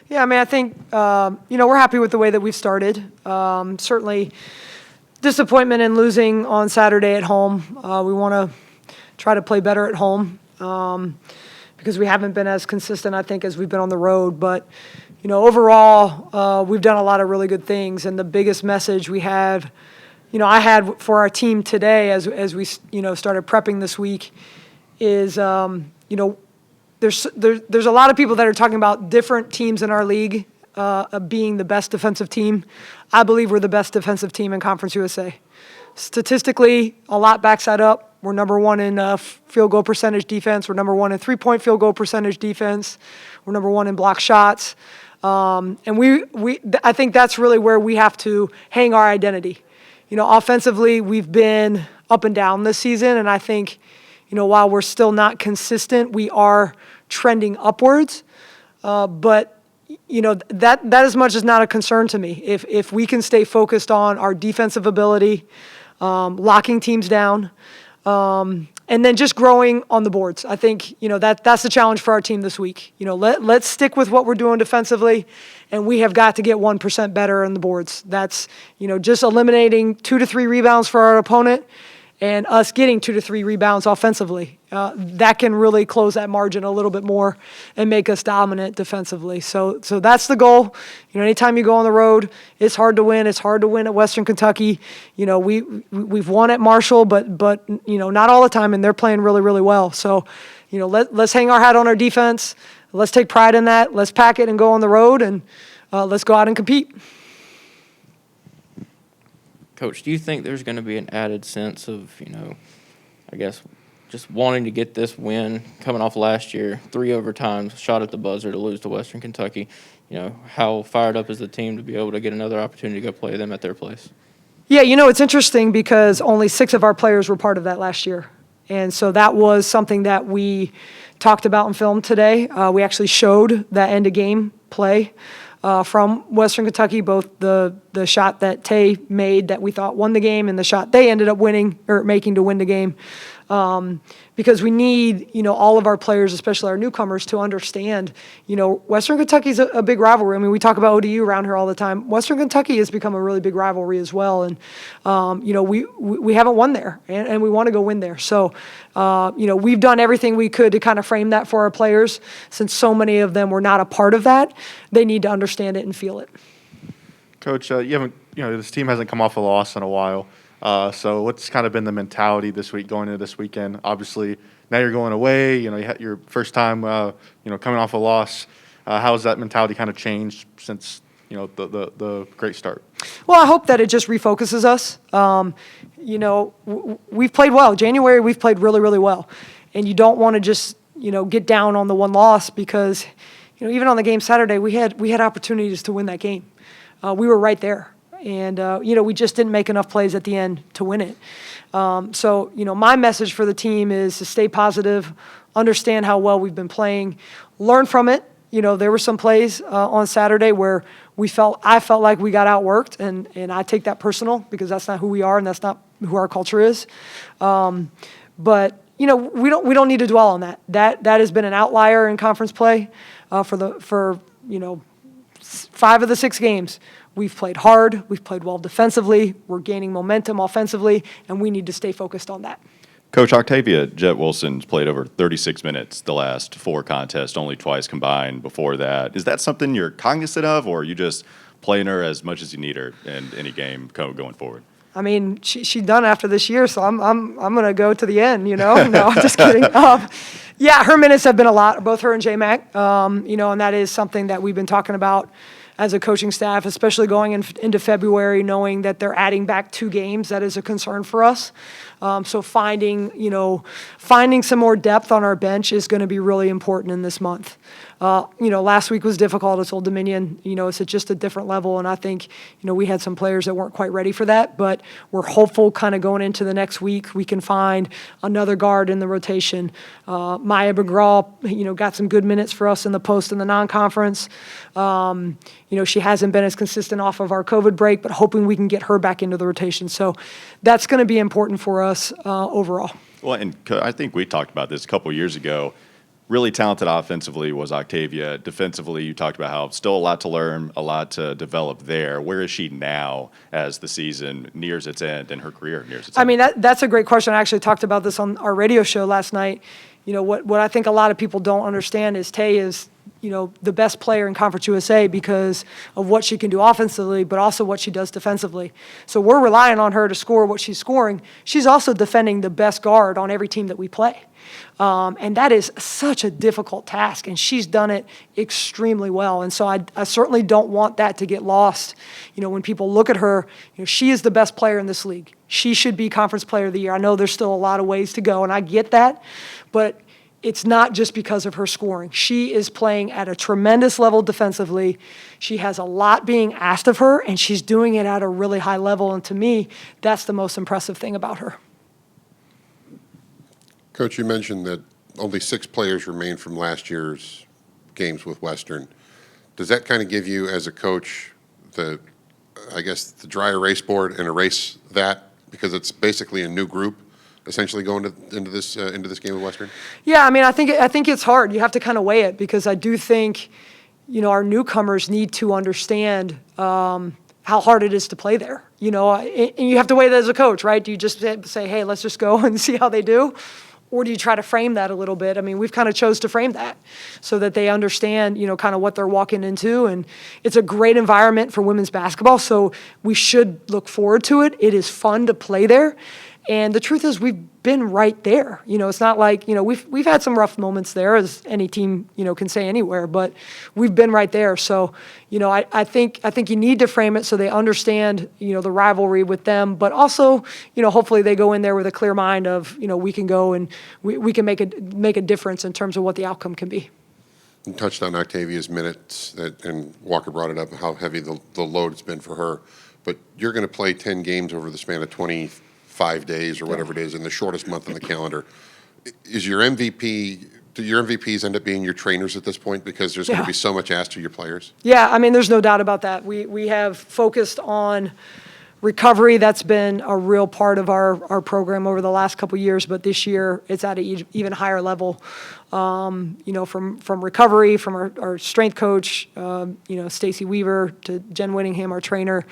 Yeah, I mean, I think, we're happy with the way that we've started. Certainly disappointment in losing on Saturday at home. We want to try to play better at home because we haven't been as consistent, I think, as we've been on the road. But, overall, we've done a lot of really good things. And the biggest message we have, I had for our team today as we, started prepping this week is, there's a lot of people that are talking about different teams in our league being the best defensive team. I believe we're the best defensive team in Conference USA. Statistically, a lot backs that up. We're number one in field goal percentage defense. We're number one in three-point field goal percentage defense. We're number one in block shots. And I think that's really where we have to hang our identity. Offensively, we've been up and down this season, and I think, while we're still not consistent, we are trending upwards. But that as much is not a concern to me. If we can stay focused on our defensive ability, locking teams down, and then just growing on the boards. I think, that's the challenge for our team this week. Let's stick with what we're doing defensively, and we have got to get 1% better on the boards. That's, just eliminating 2 to 3 rebounds for our opponent and us getting 2 to 3 rebounds offensively. That can really close that margin a little bit more and make us dominant defensively. So that's the goal. Anytime you go on the road, it's hard to win. It's hard to win at Western Kentucky. We've won at Marshall, but not all the time, and they're playing really, really well. So, let's hang our hat on our defense. Let's take pride in that. Let's pack it and go on the road, and let's go out and compete. Coach, do you think there's going to be an added sense of, I guess, just wanting to get this win coming off last year, 3 overtimes, shot at the buzzer to lose to Western Kentucky? How fired up is the team to be able to get another opportunity to go play them at their place? Yeah, it's interesting because only 6 of our players were part of that last year. And so that was something that we talked about in film today. We actually showed that end-of-game play from Western Kentucky, both the shot that Tay made that we thought won the game and the shot they ended up winning or making to win the game. Because we need, all of our players, especially our newcomers, to understand, Western Kentucky's a big rivalry. I mean, we talk about ODU around here all the time. Western Kentucky has become a really big rivalry as well. And, we haven't won there, and we want to go win there. So, we've done everything we could to kind of frame that for our players. Since so many of them were not a part of that, they need to understand it and feel it. Coach, this team hasn't come off a loss in a while. So what's kind of been the mentality this week going into this weekend? Obviously, now you're going away. You had your first time, coming off a loss. How has that mentality kind of changed since, the great start? Well, I hope that it just refocuses us. We've played well. January, we've played really, really well. And you don't want to just, get down on the one loss because, even on the game Saturday, we had opportunities to win that game. We were right there. And, we just didn't make enough plays at the end to win it. So, my message for the team is to stay positive, understand how well we've been playing, learn from it. There were some plays on Saturday where I felt like we got outworked, and I take that personal because that's not who we are and that's not who our culture is. But, we don't need to dwell on that. That has been an outlier in conference play for 5 of the 6 games. We've played hard. We've played well defensively. We're gaining momentum offensively, and we need to stay focused on that. Coach, Octavia Jet Wilson's played over 36 minutes the last 4 contests, only twice combined before that. Is that something you're cognizant of, or are you just playing her as much as you need her in any game going forward? I mean, she's done after this year, so I'm gonna go to the end. No, I'm just kidding. Yeah, her minutes have been a lot, both her and J-Mac. And that is something that we've been talking about as a coaching staff, especially going into February, knowing that they're adding back 2 games. That is a concern for us. So finding some more depth on our bench is going to be really important in this month. Last week was difficult at Old Dominion. It's just a different level, and I think, we had some players that weren't quite ready for that, but we're hopeful kind of going into the next week we can find another guard in the rotation. Maya McGraw, got some good minutes for us in the post in the non-conference. She hasn't been as consistent off of our COVID break, but hoping we can get her back into the rotation. So that's going to be important for us overall. Well, and I think we talked about this a couple of years ago. really talented offensively was Octavia. Defensively, you talked about how still a lot to learn, a lot to develop there. Where is she now as the season nears its end and her career nears its end? I mean, that's a great question. I actually talked about this on our radio show last night. You know, what I think a lot of people don't understand is Tay is, you know, the best player in Conference USA because of what she can do offensively, but also what she does defensively. So we're relying on her to score what she's scoring. She's also defending the best guard on every team that we play. And that is such a difficult task, and she's done it extremely well. And so I certainly don't want that to get lost. You know, when people look at her, you know, she is the best player in this league. She should be Conference Player of the Year. I know there's still a lot of ways to go, and I get that, but it's not just because of her scoring. She is playing at a tremendous level defensively. She has a lot being asked of her, and she's doing it at a really high level. And to me, that's the most impressive thing about her. Coach, you mentioned that only 6 players remain from last year's games with Western. Does that kind of give you, as a coach, the dry erase board and erase that because it's basically a new group, essentially going into this game with Western? Yeah, I mean, I think it's hard. You have to kind of weigh it because I do think, you know, our newcomers need to understand how hard it is to play there. You know, and you have to weigh that as a coach, right? Do you just say, hey, let's just go and see how they do? Or do you try to frame that a little bit? I mean, we've kind of chose to frame that so that they understand, you know, kind of what they're walking into. And it's a great environment for women's basketball, so we should look forward to it. It is fun to play there. And the truth is we've been right there. You know, it's not like, you know, we've had some rough moments there, as any team, you know, can say anywhere, but we've been right there. So, you know, I think you need to frame it so they understand, you know, the rivalry with them, but also, you know, hopefully they go in there with a clear mind of, you know, we can go and we can make a difference in terms of what the outcome can be. You touched on Octavia's minutes, and Walker brought it up, how heavy the load has been for her. But you're going to play 10 games over the span of 25 days or whatever it is in the shortest month on the calendar. Is your MVP, do your MVPs end up being your trainers at this point because there's going to be so much asked to your players? Yeah, I mean, there's no doubt about that. We have focused on recovery. That's been a real part of our program over the last couple of years, but this year it's at an even higher level. You know, from recovery, from our strength coach, you know, Stacy Weaver, to Jen Whittingham, our trainer.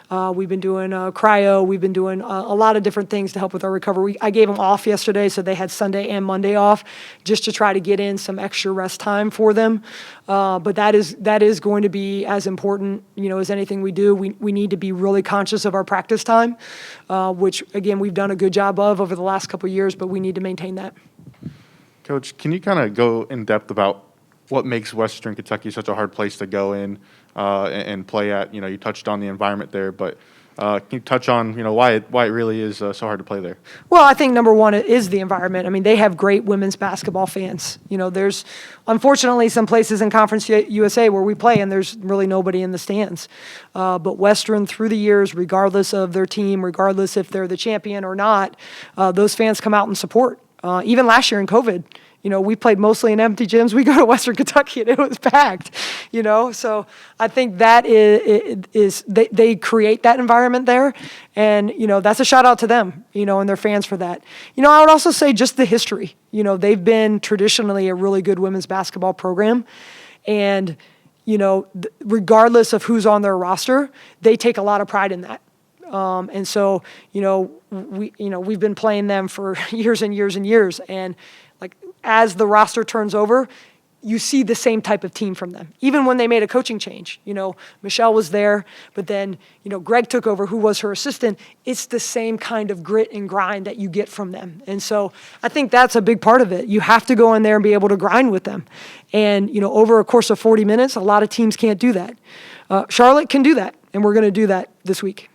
We've been doing cryo. We've been doing a lot of different things to help with our recovery. I gave them off yesterday, so they had Sunday and Monday off, just to try to get in some extra rest time for them. But that is going to be as important, you know, as anything we do. We need to be really conscious of our practice time, which again we've done a good job of over the last couple of years, but we need to maintain that. Coach, can you kind of go in depth about what makes Western Kentucky such a hard place to go in and play at? You know, you touched on the environment there, but can you touch on, you know, why it really is so hard to play there? Well, I think number one is the environment. I mean, they have great women's basketball fans. You know, there's unfortunately some places in Conference USA where we play and there's really nobody in the stands. But Western, through the years, regardless of their team, regardless if they're the champion or not, those fans come out and support. Even last year in COVID, you know, we played mostly in empty gyms. We go to Western Kentucky and it was packed, you know. So I think that is they create that environment there. And, you know, that's a shout out to them, you know, and their fans for that. You know, I would also say just the history. You know, they've been traditionally a really good women's basketball program. And, you know, regardless of who's on their roster, they take a lot of pride in that. And so, you know, we've been playing them for years and years and years. And like, as the roster turns over, you see the same type of team from them. Even when they made a coaching change, you know, Michelle was there, but then, you know, Greg took over, who was her assistant. It's the same kind of grit and grind that you get from them. And so I think that's a big part of it. You have to go in there and be able to grind with them. And, you know, over a course of 40 minutes, a lot of teams can't do that. Charlotte can do that, and we're going to do that this week.